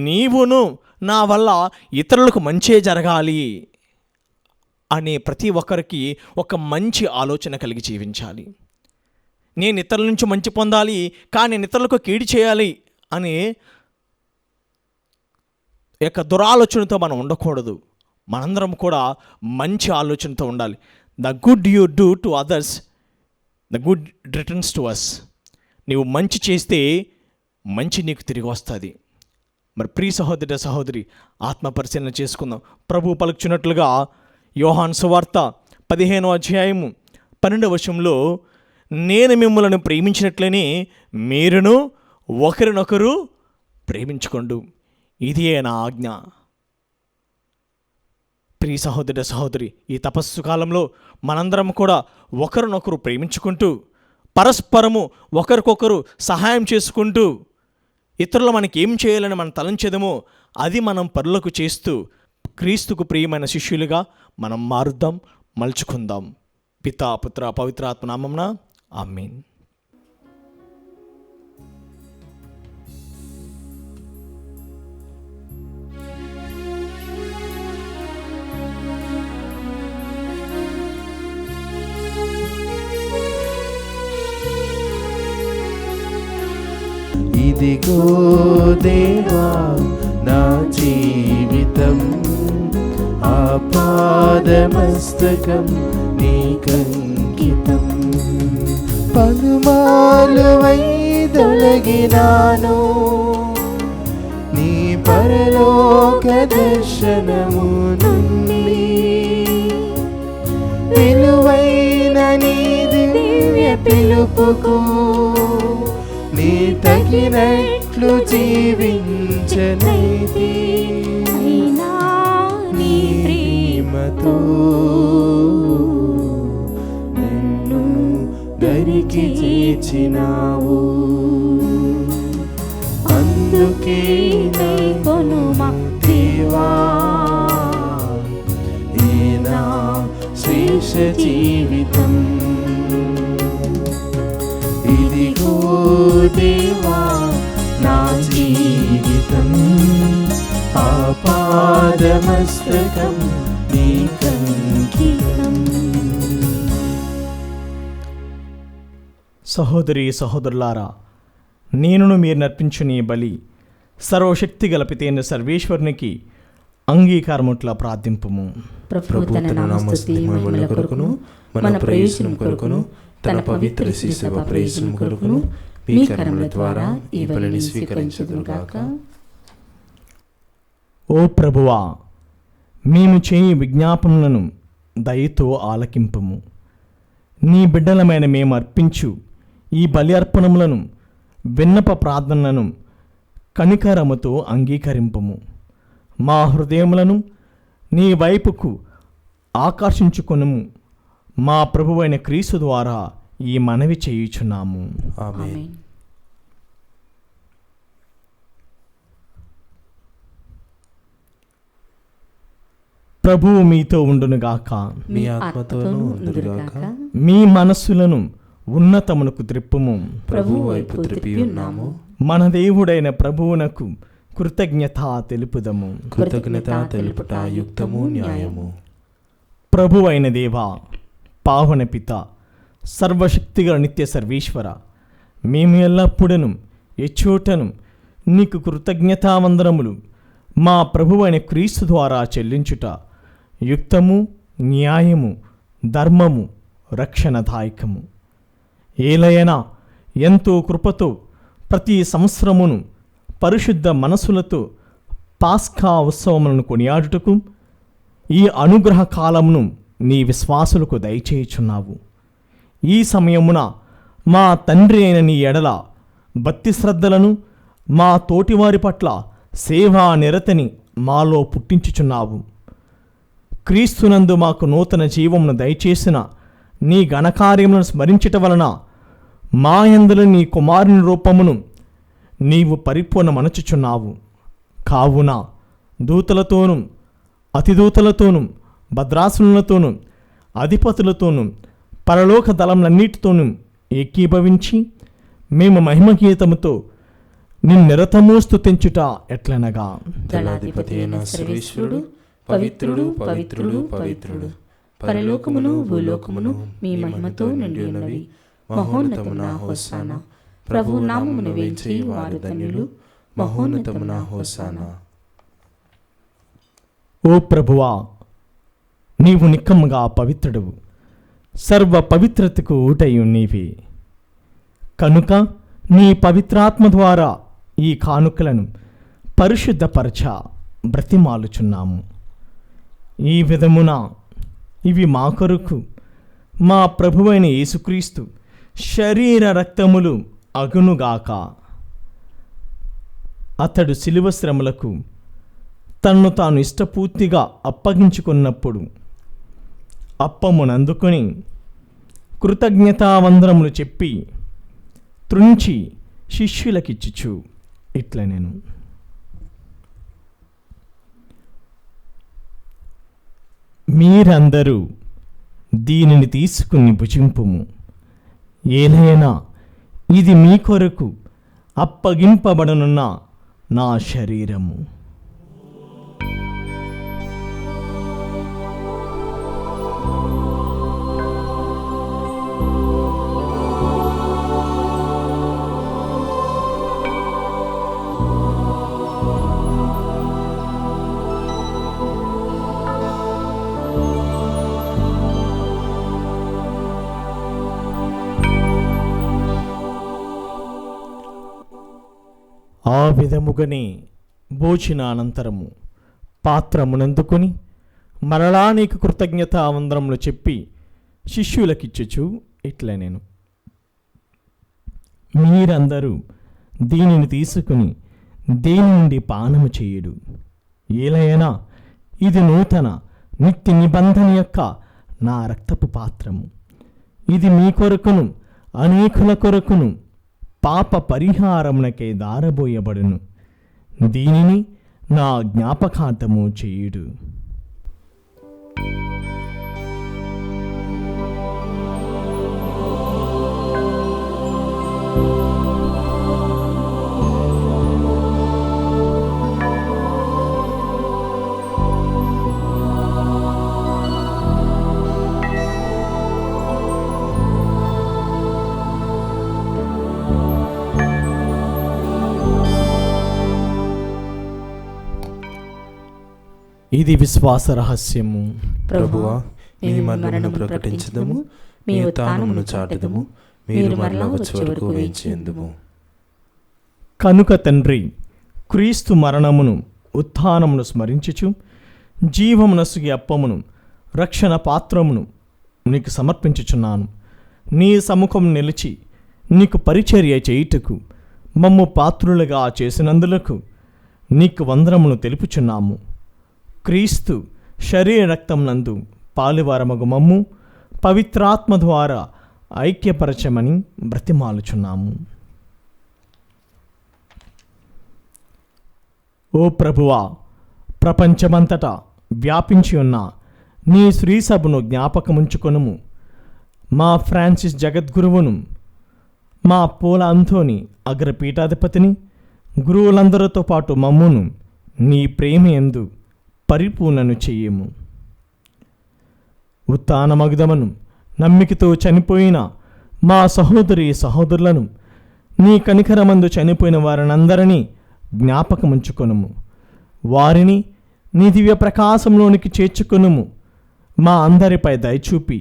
నీవును నా వల్ల ఇతరులకు మంచే జరగాలి అనే ప్రతి ఒక్కరికి ఒక మంచి ఆలోచన కలిగి జీవించాలి. నేను ఇతరుల నుంచి మంచి పొందాలి, కానీ నేను ఇతరులకు కీడు చేయాలి అనే యొక్క దురాలోచనతో మనం ఉండకూడదు. మనందరం కూడా మంచి ఆలోచనతో ఉండాలి. The good you do to others, the good returns to us. నీవు మంచి చేస్తే మంచి నీకు తిరిగి వస్తుంది. మరి ప్రియ సహోదర సహోదరి, ఆత్మ పరిశీలన చేసుకుందాం. ప్రభు పలుకుచున్నట్లుగా యోహాను సువార్త 15వ అధ్యాయము 12వ వచనంలో, నేను మిమ్మల్ని ప్రేమించినట్లనే మీరును ఒకరినొకరు ప్రేమించుకోండు, ఇదే నా ఆజ్ఞ. ప్రియ సహోదర సహోదరి, ఈ తపస్సు కాలంలో మనందరం కూడా ఒకరినొకరు ప్రేమించుకుంటూ, పరస్పరము ఒకరికొకరు సహాయం చేసుకుంటూ, ఇతరులు మనకి ఏం చేయాలని మనం తలంచేదమో అది మనం పరులకు చేస్తూ క్రీస్తుకు ప్రియమైన శిష్యులుగా మనం మారుద్దాం, మలుచుకుందాం. పితా పుత్ర పవిత్రాత్మ నామమున ఆమేన్. ఇదిగో దేవా నా జీవితం, ఆపాదమస్తకం నీకంకితం. పలుమార్లు వైదొలగినాను నీ పరలోక దర్శనము నుండి, విలువైన నీ దివ్య పిలుపుకు నీ తగినట్లు జీవించనైతి. నీ ప్రేమతో నన్ను దరికి చేర్చినావు, అందుకే కొనుమా దేవా ఈ నా శ్రేష్ఠ జీవితం. ఇదిగో దేవా నా జీవితం, ఆపాదమస్తకం నీకంకితం. సహోదరి సహోదరులారా, నేనును మీరు నర్పించు నీ బలి సర్వశక్తి గలపితేన సర్వేశ్వరునికి అంగీకారముట్లా ప్రార్థింపుము. ప్రభు తన నామస్తుతి మహిమల కొరకును మన ప్రయోజనం కొరకును తన పవిత్ర శ్రీసభ ప్రయోజనం కొరకును మీ కరముల ద్వారా ఈ బలిని స్వీకరించుదురుగాక. ఓ ప్రభువా, మేము చేయి విజ్ఞాపనలను దయతో ఆలకింపుము. నీ బిడ్డలమైన మేము అర్పించు ఈ బలి అర్పణములను, విన్నప ప్రార్థనలను కనికరముతో అంగీకరింపుము. మా హృదయములను నీ వైపుకు ఆకర్షించుకొనుము. మా ప్రభువైన క్రీస్తు ద్వారా ఈ మనవి చేయుచున్నాము. ఆమేన్. ప్రభువు మీతో ఉండునుగాక. మీ ఆత్మతోనూ ఉండుగాక. మీ మనస్సులను ఉన్నతమునకు త్రిప్పుము. ప్రభు వైపు త్రిప్పి ఉన్నాము. మన దేవుడైన ప్రభువునకు కృతజ్ఞత తెలుపుదము. కృతజ్ఞత తెలుపుట యుక్తము న్యాయము. ప్రభువైన దేవా, పావన పిత, సర్వశక్తిగల నిత్య సర్వేశ్వర, మేము ఎల్లప్పుడూ ఎచ్చోటను నీకు కృతజ్ఞతావందనములు మా ప్రభువైన క్రీస్తు ద్వారా చెల్లించుట యుక్తము, న్యాయము, ధర్మము, రక్షణదాయకము. ఏలయనా ఎంతో కృపతో ప్రతి సంవత్సరమును పరిశుద్ధ మనసులతో పాస్కా ఉత్సవములను కొనియాడుటకు ఈ అనుగ్రహ కాలమును నీ విశ్వాసులకు దయచేయుచున్నావు. ఈ సమయమున మా తండ్రి అయిన నీ ఎడల భక్తి శ్రద్ధలను, మా తోటివారి పట్ల సేవా నిరతని మాలో పుట్టించుచున్నావు. క్రీస్తునందు మాకు నూతన జీవమును దయచేసిన నీ ఘనకార్యములను స్మరించట వలన మా యందుల నీ కుమారుని రూపమును నీవు పరిపూర్ణమనచుచున్నావు. కావున దూతలతోనూ అతిదూతలతోనూ భద్రాసులతోనూ అధిపతులతోనూ పరలోక దళములన్నిటితోనూ ఏకీభవించి మేము మహిమగీతముతో నిన్నెరతమూ స్తుతించుట ఎట్లనగా, దళాధిపతి అయిన సర్వేశ్వరుడు పవిత్రుడు పవిత్రుడు పవిత్రుడు, పరలోకమును భూలోకమును మీ మహిమతో నిండి ఉన్నవి. మహోన్నతమున హోసానా. ప్రభు నామమున వేచి వారు ధన్యులు. మహోన్నతమున హోసానా. ఓ ప్రభువా, నీవు నిక్కముగా పవిత్రుడవు, సర్వ పవిత్రతకు ఊటయు నీవే. కనుక నీ పవిత్రాత్మ ద్వారా ఈ కానుకలను పరిశుద్ధపరచ బ్రతిమాలుచున్నాము. ఈ విధమున ఇవి మా కొరకు మా ప్రభువైన యేసుక్రీస్తు శరీర రక్తములు అగునుగాక. అతడు శిలువ శ్రమలకు తన్ను తాను ఇష్టపూర్తిగా అప్పగించుకున్నప్పుడు అప్పమునందుకొని కృతజ్ఞతావందనములు చెప్పి త్రుంచి శిష్యులకిచ్చుచు ఇట్లా నేను, మీరందరూ దీనిని తీసుకుని భుజింపుము. ఏలైనా ఇది మీ కొరకు అప్పగింపబడనున్న నా శరీరము. ఆ విధముగానే భోజనానంతరము పాత్రమునందుకొని మరలా నీకు కృతజ్ఞతావందనములు చెప్పి శిష్యులకిచ్చుచు ఇట్లా నేను, మీరందరూ దీనిని తీసుకుని దేని నుండి పానము చేయుడు. ఏలైనా ఇది నూతన నిత్య నిబంధన యొక్క నా రక్తపు పాత్రము. ఇది మీ కొరకును అనేకుల కొరకును పాప పరిహారమునకై దారబోయబడును. దీనిని నా జ్ఞాపకార్థము చేయుడు. ఇది విశ్వాస రహస్యము. ప్రభువా, మీ మరణమును ప్రకటించదము, మీ ఉత్థానమును చాటుదము, మీరు మరలా వచ్చే వరకు వేచియుందుము. కనుక తండ్రి, క్రీస్తు మరణమును ఉత్థానమును స్మరించుచు జీవమునసుగి అప్పమును రక్షణ పాత్రమును నీకు సమర్పించుచున్నాను. నీ సముఖం నిలిచి నీకు పరిచర్య చేయుటకు మమ్ము పాత్రులుగా చేసినందులకు నీకు వందనమును తెలుపుచున్నాము. క్రీస్తు శరీర రక్తం నందు పాలువారమగు మమ్ము పవిత్రాత్మ ద్వారా ఐక్యపరచమని బ్రతిమాలుచున్నాము. ఓ ప్రభువా, ప్రపంచమంతటా వ్యాపించి ఉన్న నీ శ్రీసభను జ్ఞాపకముంచుకొనుము. మా ఫ్రాన్సిస్ జగద్గురువును, మా పూల అంతోని అగ్రపీఠాధిపతిని, గురువులందరితో పాటు మమ్మును నీ ప్రేమయందు పరిపూర్ణను చెయ్యము. ఉత్థానమగుదమను నమ్మికతో చనిపోయిన మా సహోదరి సహోదరులను, నీ కనికరమందు చనిపోయిన వారినందరినీ జ్ఞాపకముంచుకొనుము. వారిని నీ దివ్య ప్రకాశంలోనికి చేర్చుకొనుము. మా అందరిపై దయచూపి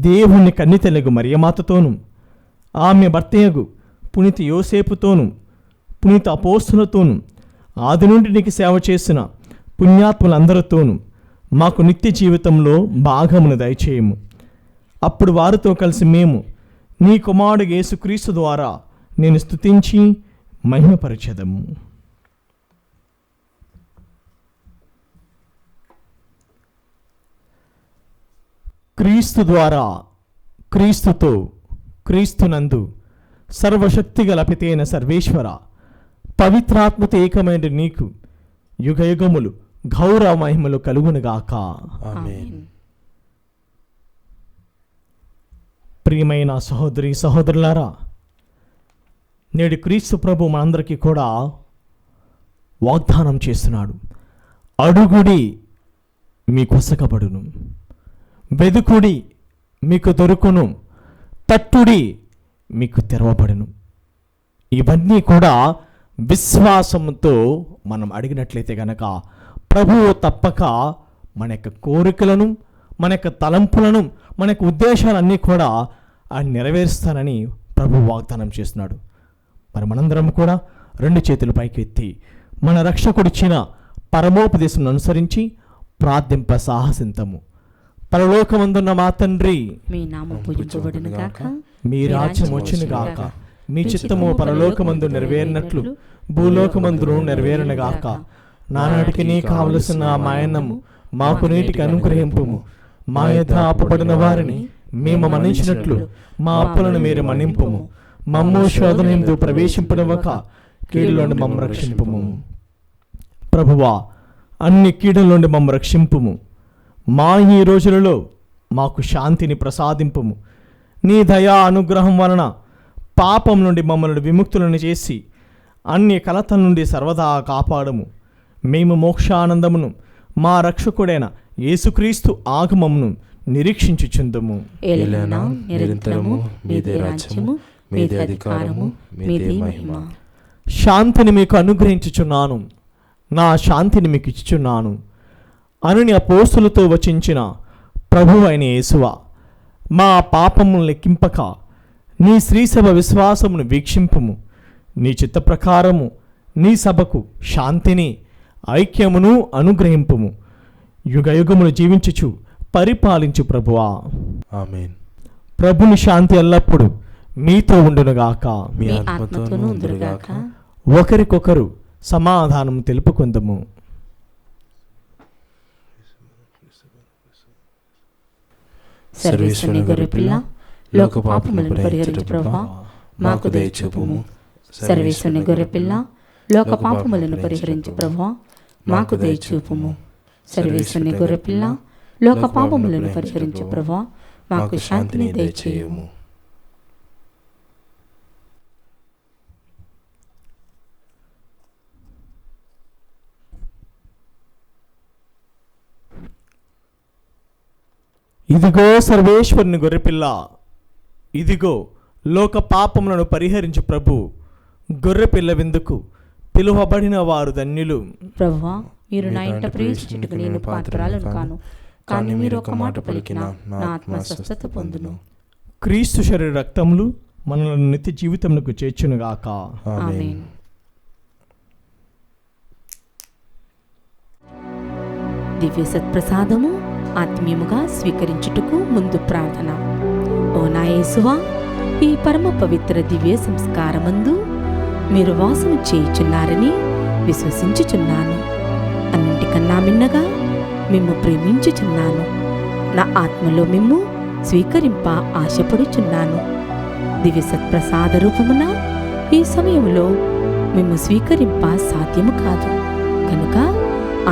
దేవుని కన్నితెలగు మరియమాతతోను, ఆమె భర్తయగు పునీత యోసేపుతోను, పునీత అపోస్తులతోను, ఆది నుండి నీకు సేవ చేసిన పుణ్యాత్ములందరితోనూ మాకు నిత్య జీవితంలో భాగమును దయచేయము. అప్పుడు వారితో కలిసి మేము నీ కుమారుడు యేసుక్రీస్తు ద్వారా నేను స్తుతించి మహిమపరచెదము. క్రీస్తు ద్వారా, క్రీస్తుతో, క్రీస్తునందు సర్వశక్తిగల పితైన సర్వేశ్వర, పవిత్రాత్మతో ఏకమైన నీకు యుగయుగములు గౌరవ మహిమలు కలుగునుగాక. ఆమేన్. ప్రియమైన సహోదరి సహోదరులారా, నేడు క్రీస్తు ప్రభు మనందరికీ కూడా వాగ్దానం చేస్తున్నాడు. అడుగుడి మీకు ఒసగబడును, వెదుకుడి మీకు దొరుకును, తట్టుడి మీకు తెరవబడును. ఇవన్నీ కూడా విశ్వాసంతో మనం అడిగినట్లయితే గనక ప్రభువు తప్పక మన యొక్క కోరికలను, మన యొక్క తలంపులను, మన యొక్క ఉద్దేశాలన్నీ కూడా ఆయన నెరవేరుస్తానని ప్రభు వాగ్దానం చేస్తున్నాడు. మరి మనందరం కూడా రెండు చేతులు పైకి ఎత్తి మన రక్షకుడిచ్చిన పరమోపదేశం అనుసరించి ప్రార్థింప సాహసింతము. పరలోకమందున్న మా తండ్రి, మీ నామం పూజించబడును గాక, మీ రాజ్యం వచ్చును గాక, మీ చిత్తము పరలోకమందు నెరవేరినట్లు భూలోకమందును నెరవేరును గాక. నానాటికి నీ కావలసిన మాయన్నము మాకు నీటికి అనుగ్రహింపుము. మా యొద్ద అప్పుబడిన వారిని మేము మన్నించినట్లు మా అప్పులను మీరు మన్నింపుము. మమ్ము శోధనయందు ప్రవేశింపనివ్వక కీడుల నుండి మమ్మ రక్షింపుము. ప్రభువా, అన్ని కీడుల నుండి మమ్మ రక్షింపుము. మా ఈ రోజులలో మాకు శాంతిని ప్రసాదింపుము. నీ దయా అనుగ్రహం వలన పాపం నుండి మమ్మల్ని విముక్తులను చేసి అన్ని కలతల నుండి సర్వదా కాపాడము. మేము మోక్షానందమును మా రక్షకుడైన యేసుక్రీస్తు ఆగమమును నిరీక్షించుచుందుము. ఏలైనా నిరంతరము మీదే రాజ్యము, మీదే అధికారము, మీదే మహిమ. శాంతిని మీకు అనుగ్రహించుచున్నాను, నా శాంతిని మీకు ఇచ్చుచున్నాను అని అపోస్తులతో వచించిన ప్రభువు అయిన యేసువా, మా పాపములను లెక్కింపక నీ శ్రీసభ విశ్వాసమును వీక్షింపుము. నీ చిత్త ప్రకారము నీ సభకు శాంతిని ఐక్యమును అనుగ్రహింపుము. యుగయుగములు జీవించుచు పరిపాలించు ప్రభువా. ఆమేన్. ప్రభుని శాంతి ఎల్లప్పుడూ మీతో ఉండునుగాక. మీ మీ ఆత్మతోనూ ఆత్మతోనూ ఉందురుగాక. ఉందురుగాక. ఒకరికొకరు సమాధానం తెలుపుకుందము. సర్వేశ్వరుని గొర్రెపిల్ల, లోక పాపములను పరిహరించు ప్రభువా, మాకు దయచూపుము. సర్వేశ్వరుని గొర్రెపిల్ల, లోక పాపములను పరిహరించు ప్రభువా, మాకు దయచూపుము. సర్వేశ్వరుని గొర్రెపిల్ల, లోక పాపములను పరిహరించు ప్రభువా, మాకు శాంతిని దయచేయుము. ఇదిగో సర్వేశ్వరుని గొర్రెపిల్ల, ఇదిగో లోక పాపములను పరిహరించు ప్రభు. గొర్రెపిల్ల విందుకు పిలువబడిన వారు ధన్యులు. ప్రభువా, మీరు నా ఇంట ప్రవేశించుటకు నేను పాత్రాలను కాను, కానీ మీరు ఒక మాట పలికినా నా ఆత్మ స్వస్థత పొందును. క్రీస్తు శరీర రక్తములు మనల్ని నిత్య జీవితమునకు చేర్చునుగాక. ఆమేన్. దివ్య సత్ప్రసాదము ఆత్మీయముగా స్వీకరించుటకు ముందు ప్రార్థన. ఓ నా యేసువా, ఈ పరమ పవిత్ర దివ్య సంస్కారమందు మీరు వాసము చేయుచున్నారని విశ్వసించుచున్నాను. అన్నింటికన్నా మిన్నగా మిమ్ము ప్రేమించుచున్నాను. నా ఆత్మలో మిమ్ము స్వీకరింప ఆశపడుచున్నాను. దివ్య సత్ప్రసాద రూపమున ఈ సమయంలో మిమ్ము స్వీకరింప సాధ్యము కాదు కనుక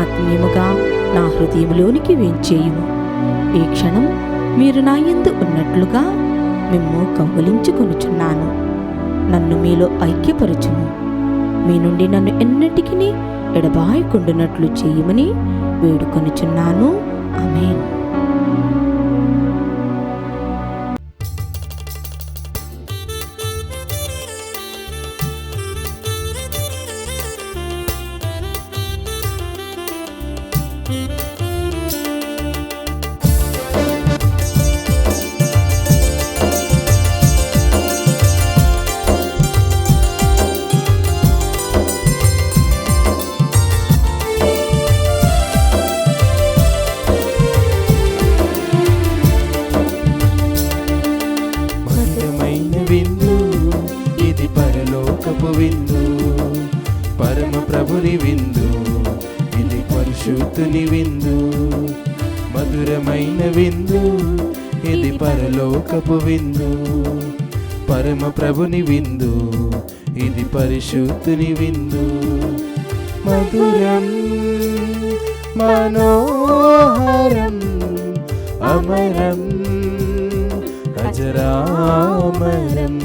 ఆత్మీయముగా నా హృదయంలోనికి వేంచేయుము. ఈ క్షణం మీరు నా యందు ఉన్నట్లుగా మిమ్ము కౌగిలించుకొనుచున్నాను. నన్ను మీలో ఐక్యపరచుము. మీ నుండి నన్ను ఎన్నటికీ ఎడబాయకుండునట్లు చేయమని వేడుకొనుచున్నాను. ఆమేన్. మధురమైన విందు ఇది పరలోకపు విందు, పరమ ప్రభుని విందు ఇది పరిశుద్ధుని విందు. మధురమైన విందు ఇది పరలోకపు విందు, పరమ ప్రభుని విందు ఇది పరిశుద్ధుని విందు. మధురం మనోహరం అమరం అజరామరం.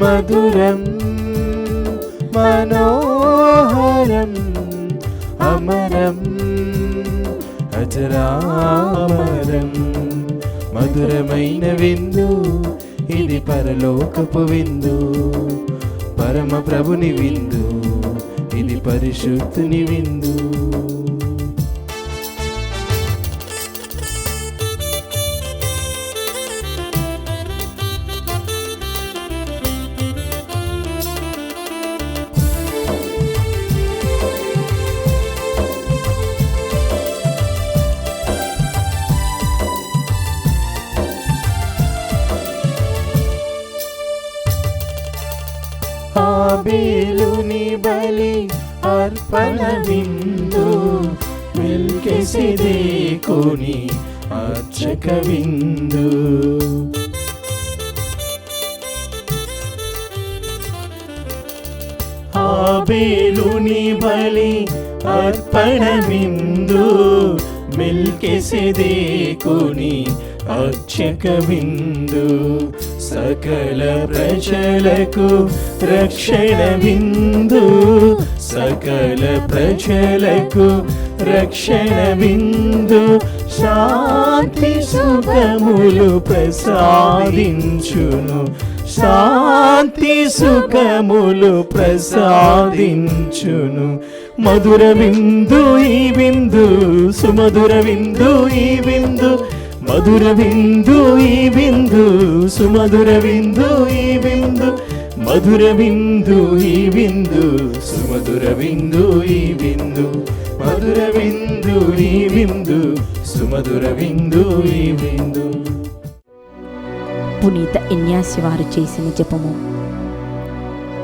మధురం మనోహరం అమరం అజరామరం. మధురమైన విందు ఇది పరలోకపు విందు, పరమ ప్రభుని విందు ఇది పరిశుద్ధుని విందు. బలి అర్పణ విందు మెల్కిసెదెకుని అర్చక విందు. ఆబేలుని బలి అర్పణ విందు మెల్కిసెదెకుని అర్చక విందు. సకల ప్రజలకు రక్షణ విందు, సకల ప్రజలకు రక్షణ విందు. శాంతి సుఖములు ప్రసాదించును, శాంతి సుఖములు ప్రసాదించును. మధుర విందు ఈ విందు, సుమధుర విందు ఈ విందు, మధుర విందు ఈ విందు, సుమధుర విందు ఈ విందు, మధుర విందు ఈ విందు, సుమధుర విందు ఈ విందు, మధుర విందు ఈ విందు, సుమధుర విందు ఈ విందు. పునీత ఇన్యాసి వారు చేసిన జపము.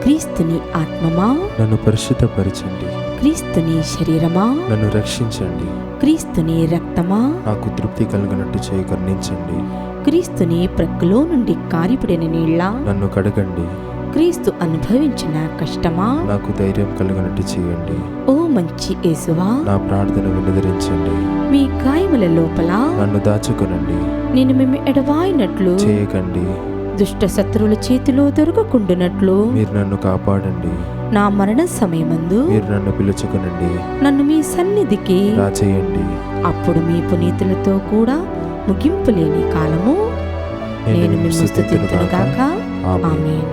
క్రీస్తుని ఆత్మమా నన్ను పరిశుద్ధపరచండి, క్రీస్తుని శరీరమా నన్ను రక్షించండి, క్రీస్తుని రక్తమా నాకు తృప్తి కలిగినట్టు చేయి కరుణించండి, క్రీస్తుని ప్రక్కలో నుండి కారిపడిన నీళ్ళ నన్ను కడగండి, క్రీస్తు అనుభవించిన కష్టమా నాకు ధైర్యం కలిగినట్టు చేయండి, ఓ మంచి యేసువా నా ప్రార్థన వినదరించండి, మీ గాయముల లోపల నన్ను దాచుకొనండి, నేను మేము ఎడవాయినట్లు చేయకండి, దుష్ట శత్రువుల చేతిలో దొరకకుండునట్లు మీరు నన్ను కాపాడండి, నా మరణ సమయమందు మీరు నన్ను పిలుచుకొనండి, నన్ను మీ సన్నిధికి రాచేయండి. అప్పుడు మీ పునీతులతో కూడా ముగింపు లేని కాలము నేను మిమ్ము స్తుతింతునుగాక. ఆమేన్.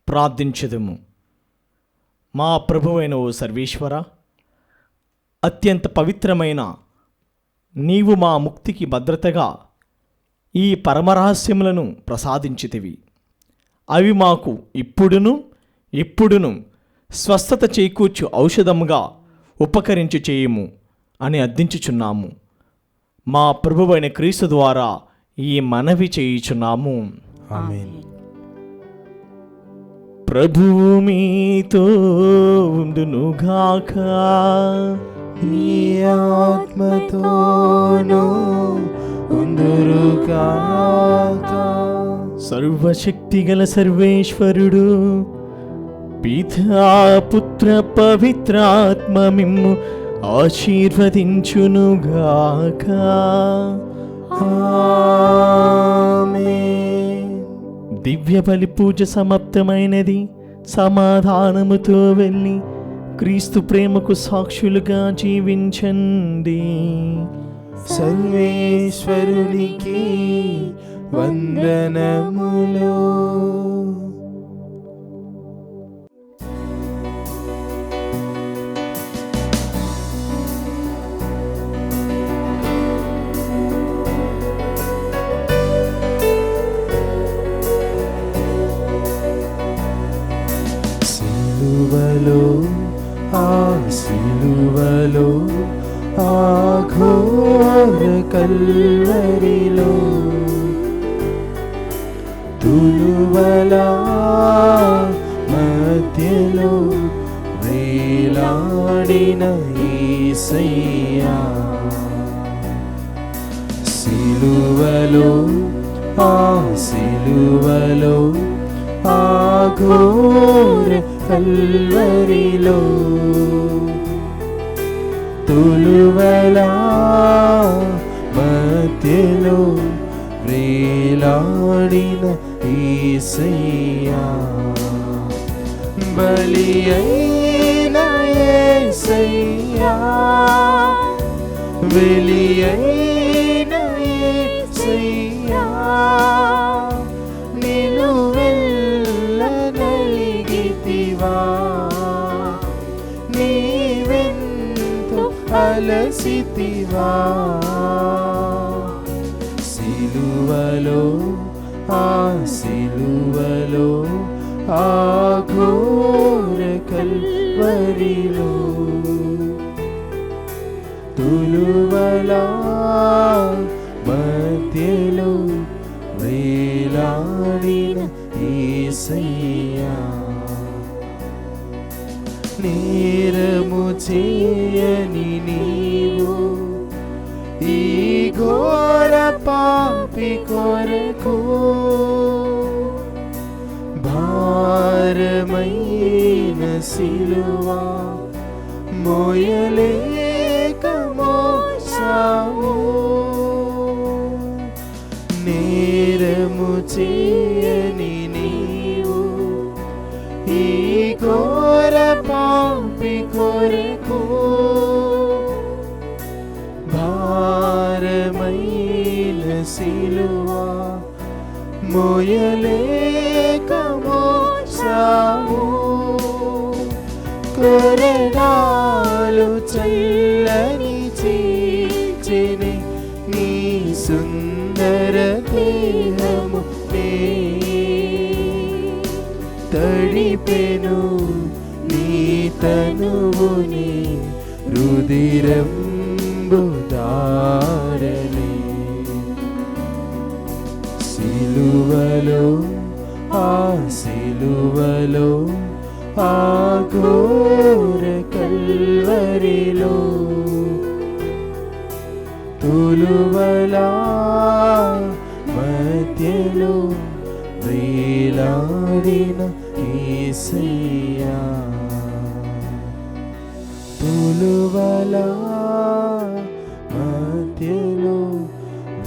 ప్రార్థించుదుము. మా ప్రభువైన ఓ సర్వేశ్వర, అత్యంత పవిత్రమైన నీవు మా ముక్తికి భద్రతగా ఈ పరమరహస్యములను ప్రసాదించితివి. అవి మాకు ఇప్పుడును స్వస్థత చేకూర్చు ఔషధముగా ఉపకరించు చేయుము అని అర్థించుచున్నాము. మా ప్రభువైన క్రీస్తు ద్వారా ఈ మనవి చేయుచున్నాము. ఆమేన్. ప్రభువు మీతో ఉండునుగాక, నీ ఆత్మతోనూ ఉందురుగాక. సర్వశక్తిగల సర్వేశ్వరుడు పితా పుత్ర పవిత్రాత్మ మిమ్ము ఆశీర్వదించునుగాక. ఆమేన్. దివ్య బలి పూజ సమాప్తమైనది. సమాధానముతో వెళ్ళి క్రీస్తు ప్రేమకు సాక్షులుగా జీవించండి. సర్వేశ్వరునికి వందనములు. సిలువలో ఆ సిలువలో ఆ ఘోర కల్వరిలో తులువల మధ్యలో వేలాడిన యేసయ్యా. సిలువలో ఆ సిలువలో ఆ ఘోర కల్వరిలో తులువల మధ్యలో వేలాడిన యేసయ్యా. బలి అయిన యేసయ్యా, వెలి అయిన యేసయ్యా, నిలువెల్ల నలిగితివా, నీవెంతో అలసితివా. సిలువలో ఆ సిలువలో ఆ ఘోర కల్వరిలో తులువల మధ్యలో వేలాడిన యేసయ్యా. నేరము చేయని నీవు ఈ ఘోర పాపి కొరకు భారమైన సిలువా మోయలేక మోసావు. నేరము చేయని నీవు ఈ ఘోర పాపి కొరకు భారమైన సిలువా మోయలేక మోసావు. కొరడాలు చల్లని చీల్చెని నీ సుందర దేహము తడిపెను నీ తనువుని రుదిరంబుదారలే. సిలువలో ఆ సిలువలో ఆ ఘోర కల్వరిలో తులువలా మధ్యలో వేలాడిన యేసయ్యా. తులువలా మధ్యలో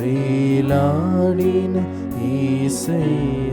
వేలాడిన యేసయ్యా.